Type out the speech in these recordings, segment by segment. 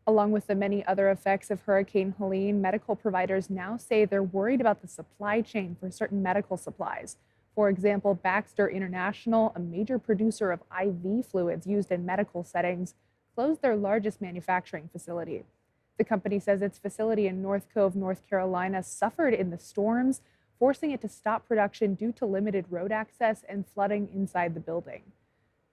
Along with the many other effects of Hurricane Helene, medical providers now say they're worried about the supply chain for certain medical supplies. For example, Baxter International, a major producer of IV fluids used in medical settings, closed their largest manufacturing facility. The company says its facility in North Cove, North Carolina, suffered in the storms, forcing it to stop production due to limited road access and flooding inside the building.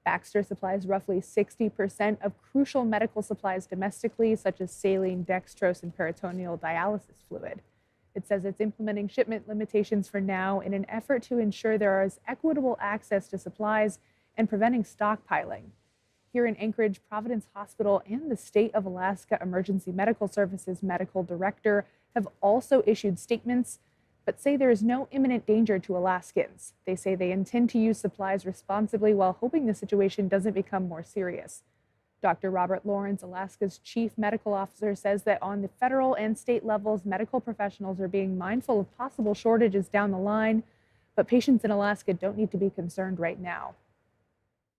Baxter supplies roughly 60% of crucial medical supplies domestically, such as saline, dextrose, and peritoneal dialysis fluid. It says it's implementing shipment limitations for now in an effort to ensure there is equitable access to supplies and preventing stockpiling. Here in Anchorage, Providence Hospital and the State of Alaska Emergency Medical Services medical director have also issued statements, but say there is no imminent danger to Alaskans. They say they intend to use supplies responsibly while hoping the situation doesn't become more serious. Dr. Robert Lawrence, Alaska's chief medical officer, says that on the federal and state levels, medical professionals are being mindful of possible shortages down the line, but patients in Alaska don't need to be concerned right now.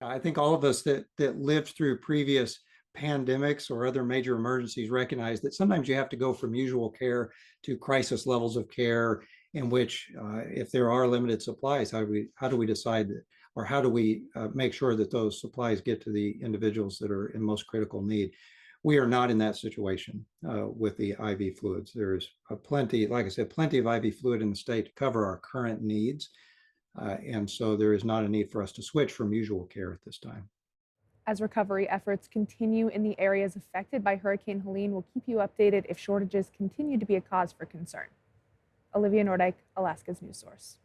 I think all of us that lived through previous pandemics or other major emergencies recognize that sometimes you have to go from usual care to crisis levels of care in which, if there are limited supplies, how do we decide that, or how do we make sure that those supplies get to the individuals that are in most critical need? We are not in that situation with the IV fluids. There's plenty, like I said, plenty of IV fluid in the state to cover our current needs. And so there is not a need for us to switch from usual care at this time. As recovery efforts continue in the areas affected by Hurricane Helene, we'll keep you updated if shortages continue to be a cause for concern. Olivia Nordyke, Alaska's news source.